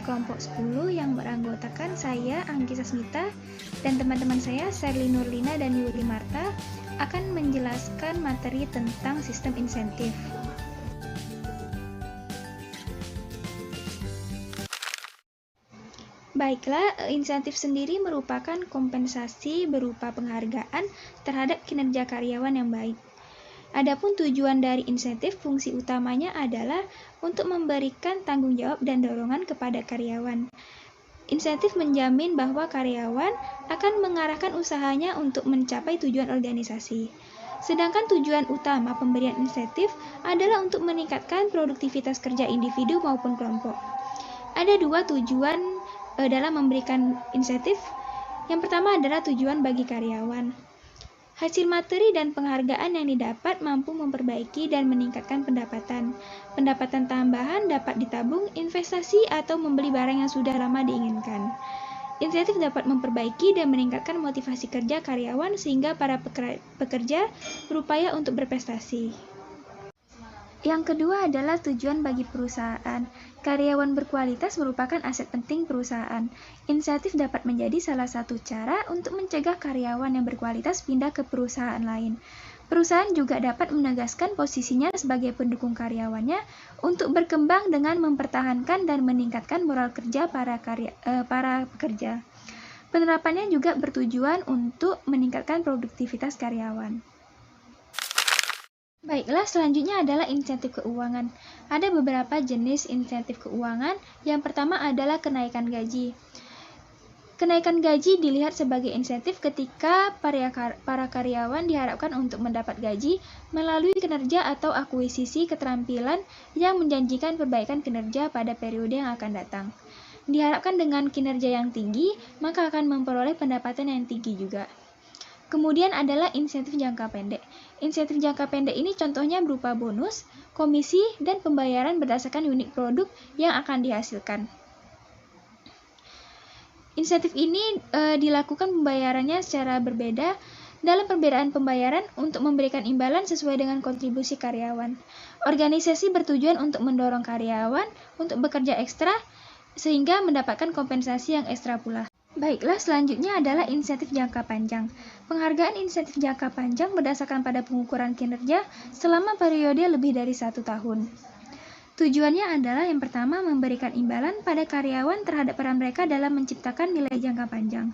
dari kelompok 10 yang beranggotakan saya, Anggi Sasmita, dan teman-teman saya, Sherly Nurlina dan Yuli Marta, akan menjelaskan materi tentang sistem insentif. Baiklah, insentif sendiri merupakan kompensasi berupa penghargaan terhadap kinerja karyawan yang baik. Adapun tujuan dari insentif, fungsi utamanya adalah untuk memberikan tanggung jawab dan dorongan kepada karyawan. Insentif menjamin bahwa karyawan akan mengarahkan usahanya untuk mencapai tujuan organisasi. Sedangkan tujuan utama pemberian insentif adalah untuk meningkatkan produktivitas kerja individu maupun kelompok. Ada dua tujuan dalam memberikan insentif. Yang pertama adalah tujuan bagi karyawan. Hasil materi dan penghargaan yang didapat mampu memperbaiki dan meningkatkan pendapatan. Pendapatan tambahan dapat ditabung, investasi, atau membeli barang yang sudah lama diinginkan. Insentif dapat memperbaiki dan meningkatkan motivasi kerja karyawan sehingga para pekerja berupaya untuk berprestasi. Yang kedua adalah tujuan bagi perusahaan. Karyawan berkualitas merupakan aset penting perusahaan. Insentif dapat menjadi salah satu cara untuk mencegah karyawan yang berkualitas pindah ke perusahaan lain. Perusahaan juga dapat menegaskan posisinya sebagai pendukung karyawannya untuk berkembang dengan mempertahankan dan meningkatkan moral kerja para pekerja. Penerapannya juga bertujuan untuk meningkatkan produktivitas karyawan. Baiklah, selanjutnya adalah insentif keuangan. Ada beberapa jenis insentif keuangan. Yang pertama adalah kenaikan gaji. Kenaikan gaji dilihat sebagai insentif ketika para karyawan diharapkan untuk mendapat gaji melalui kinerja atau akuisisi keterampilan yang menjanjikan perbaikan kinerja pada periode yang akan datang. Diharapkan dengan kinerja yang tinggi, maka akan memperoleh pendapatan yang tinggi juga. Kemudian adalah insentif jangka pendek. Insentif jangka pendek ini contohnya berupa bonus, komisi, dan pembayaran berdasarkan unit produk yang akan dihasilkan. Insentif ini dilakukan pembayarannya secara berbeda dalam perbedaan pembayaran untuk memberikan imbalan sesuai dengan kontribusi karyawan. Organisasi bertujuan untuk mendorong karyawan untuk bekerja ekstra sehingga mendapatkan kompensasi yang ekstra pula. Baiklah, selanjutnya adalah insentif jangka panjang. Penghargaan insentif jangka panjang berdasarkan pada pengukuran kinerja selama periode lebih dari 1 tahun. Tujuannya adalah yang pertama memberikan imbalan pada karyawan terhadap peran mereka dalam menciptakan nilai jangka panjang.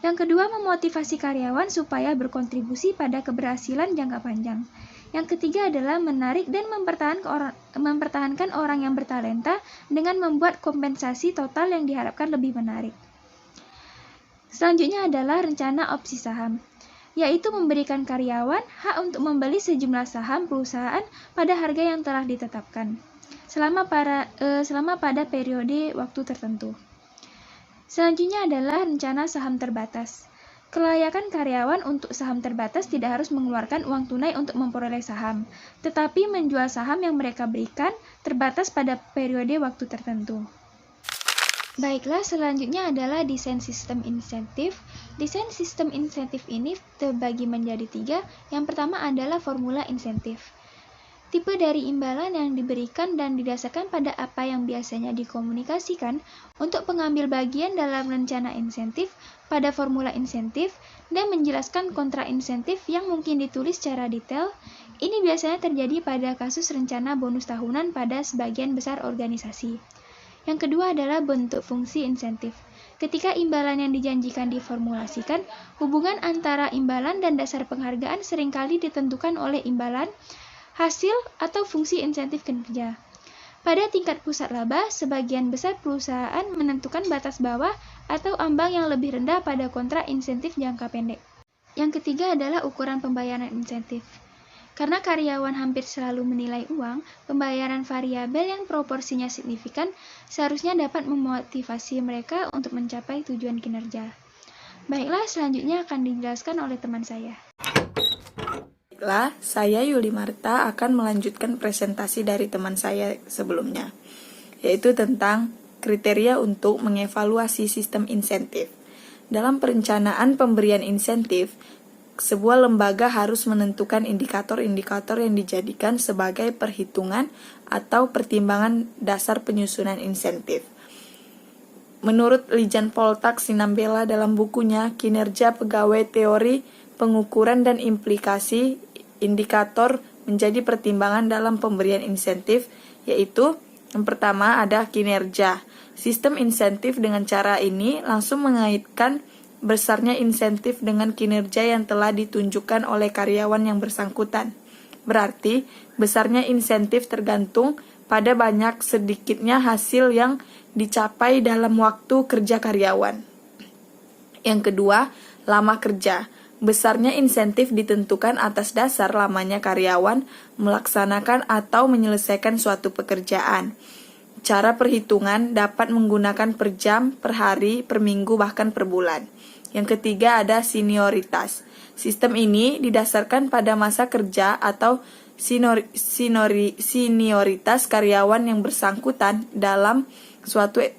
Yang kedua, memotivasi karyawan supaya berkontribusi pada keberhasilan jangka panjang. Yang ketiga adalah menarik dan mempertahankan orang yang bertalenta dengan membuat kompensasi total yang diharapkan lebih menarik. Selanjutnya adalah rencana opsi saham, yaitu memberikan karyawan hak untuk membeli sejumlah saham perusahaan pada harga yang telah ditetapkan selama pada periode waktu tertentu. Selanjutnya adalah rencana saham terbatas. Kelayakan karyawan untuk saham terbatas tidak harus mengeluarkan uang tunai untuk memperoleh saham, tetapi menjual saham yang mereka berikan terbatas pada periode waktu tertentu. Baiklah, selanjutnya adalah desain sistem insentif. Desain sistem insentif ini terbagi menjadi 3. Yang pertama adalah formula insentif. Tipe dari imbalan yang diberikan dan didasarkan pada apa yang biasanya dikomunikasikan untuk pengambil bagian dalam rencana insentif pada formula insentif dan menjelaskan kontra insentif yang mungkin ditulis secara detail. Ini biasanya terjadi pada kasus rencana bonus tahunan pada sebagian besar organisasi. Yang kedua adalah bentuk fungsi insentif. Ketika imbalan yang dijanjikan diformulasikan, hubungan antara imbalan dan dasar penghargaan seringkali ditentukan oleh imbalan, hasil, atau fungsi insentif kinerja. Pada tingkat pusat laba, sebagian besar perusahaan menentukan batas bawah atau ambang yang lebih rendah pada kontrak insentif jangka pendek. Yang ketiga adalah ukuran pembayaran insentif. Karena karyawan hampir selalu menilai uang, pembayaran variabel yang proporsinya signifikan seharusnya dapat memotivasi mereka untuk mencapai tujuan kinerja. Baiklah, selanjutnya akan dijelaskan oleh teman saya. Baiklah, saya Yuli Marta akan melanjutkan presentasi dari teman saya sebelumnya, yaitu tentang kriteria untuk mengevaluasi sistem insentif. Dalam perencanaan pemberian insentif, sebuah lembaga harus menentukan indikator-indikator yang dijadikan sebagai perhitungan atau pertimbangan dasar penyusunan insentif. Menurut Lijan Poltak Sinambela dalam bukunya Kinerja Pegawai Teori Pengukuran dan Implikasi, indikator menjadi pertimbangan dalam pemberian insentif, yaitu yang pertama ada kinerja. Sistem insentif dengan cara ini langsung mengaitkan besarnya insentif dengan kinerja yang telah ditunjukkan oleh karyawan yang bersangkutan. Berarti, besarnya insentif tergantung pada banyak sedikitnya hasil yang dicapai dalam waktu kerja karyawan. Yang kedua, lama kerja. Besarnya insentif ditentukan atas dasar lamanya karyawan melaksanakan atau menyelesaikan suatu pekerjaan. Cara perhitungan dapat menggunakan per jam, per hari, per minggu, bahkan per bulan. Yang ketiga ada senioritas. Sistem ini didasarkan pada masa kerja atau senioritas karyawan yang bersangkutan dalam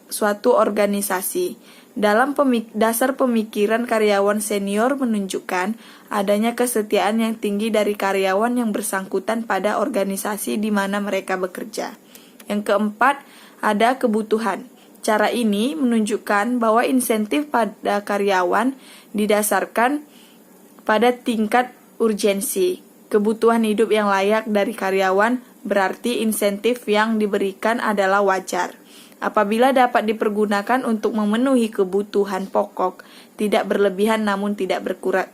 suatu organisasi. Dalam dasar pemikiran karyawan senior menunjukkan adanya kesetiaan yang tinggi dari karyawan yang bersangkutan pada organisasi di mana mereka bekerja. Yang keempat, ada kebutuhan. Cara ini menunjukkan bahwa insentif pada karyawan didasarkan pada tingkat urgensi. Kebutuhan hidup yang layak dari karyawan berarti insentif yang diberikan adalah wajar. Apabila dapat dipergunakan untuk memenuhi kebutuhan pokok, tidak berlebihan namun tidak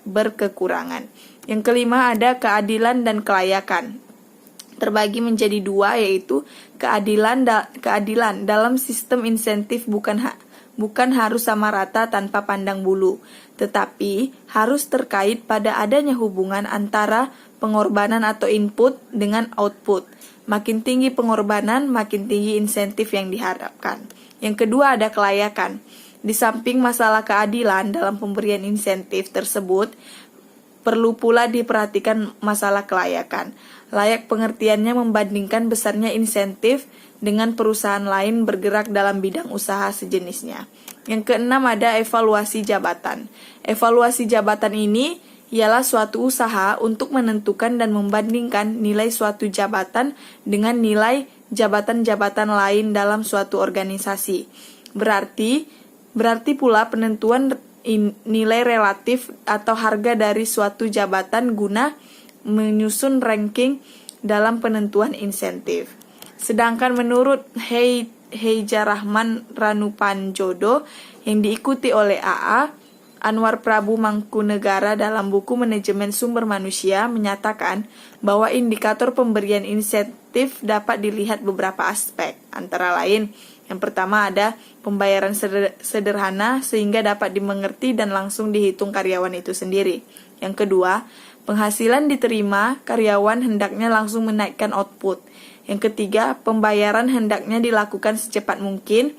berkekurangan. Yang kelima ada keadilan dan kelayakan. Terbagi menjadi dua, yaitu keadilan dalam sistem insentif bukan harus sama rata tanpa pandang bulu, tetapi harus terkait pada adanya hubungan antara pengorbanan atau input dengan output. Makin tinggi pengorbanan, makin tinggi insentif yang diharapkan. Yang kedua ada kelayakan. Di samping masalah keadilan dalam pemberian insentif tersebut, perlu pula diperhatikan masalah kelayakan. Layak pengertiannya membandingkan besarnya insentif dengan perusahaan lain bergerak dalam bidang usaha sejenisnya. Yang keenam ada evaluasi jabatan. Evaluasi jabatan ini ialah suatu usaha untuk menentukan dan membandingkan nilai suatu jabatan dengan nilai jabatan-jabatan lain dalam suatu organisasi. Berarti pula penentuan nilai relatif atau harga dari suatu jabatan guna menyusun ranking dalam penentuan insentif. Sedangkan menurut Heija Rahman Ranupanjodo yang diikuti oleh AA, Anwar Prabu Mangkunegara dalam buku Manajemen Sumber Manusia menyatakan bahwa indikator pemberian insentif dapat dilihat beberapa aspek. Antara lain, yang pertama ada pembayaran sederhana sehingga dapat dimengerti dan langsung dihitung karyawan itu sendiri. Yang kedua, penghasilan diterima, karyawan hendaknya langsung menaikkan output. Yang ketiga, pembayaran hendaknya dilakukan secepat mungkin.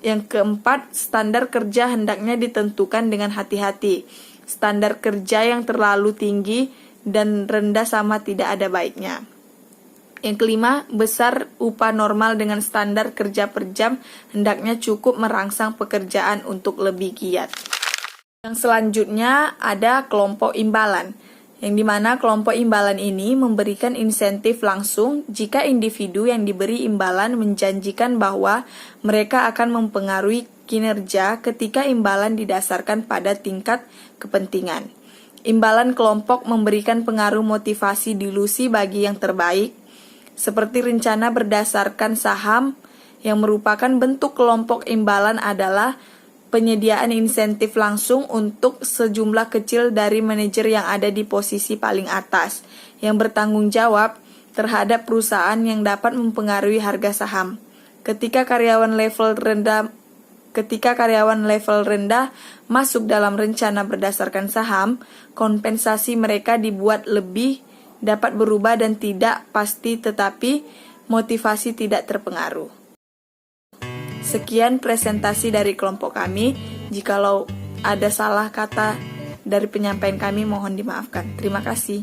Yang keempat, standar kerja hendaknya ditentukan dengan hati-hati. Standar kerja yang terlalu tinggi dan rendah sama tidak ada baiknya. Yang kelima, besar upah normal dengan standar kerja per jam hendaknya cukup merangsang pekerjaan untuk lebih giat. Yang selanjutnya ada kelompok imbalan, yang dimana kelompok imbalan ini memberikan insentif langsung jika individu yang diberi imbalan menjanjikan bahwa mereka akan mempengaruhi kinerja ketika imbalan didasarkan pada tingkat kepentingan. Imbalan kelompok memberikan pengaruh motivasi dilusi bagi yang terbaik, seperti rencana berdasarkan saham yang merupakan bentuk kelompok imbalan adalah penyediaan insentif langsung untuk sejumlah kecil dari manajer yang ada di posisi paling atas, yang bertanggung jawab terhadap perusahaan yang dapat mempengaruhi harga saham. Ketika karyawan level rendah masuk dalam rencana berdasarkan saham, kompensasi mereka dibuat lebih dapat berubah dan tidak pasti, tetapi motivasi tidak terpengaruh. Sekian presentasi dari kelompok kami. Jikalau ada salah kata dari penyampaian kami, mohon dimaafkan. Terima kasih.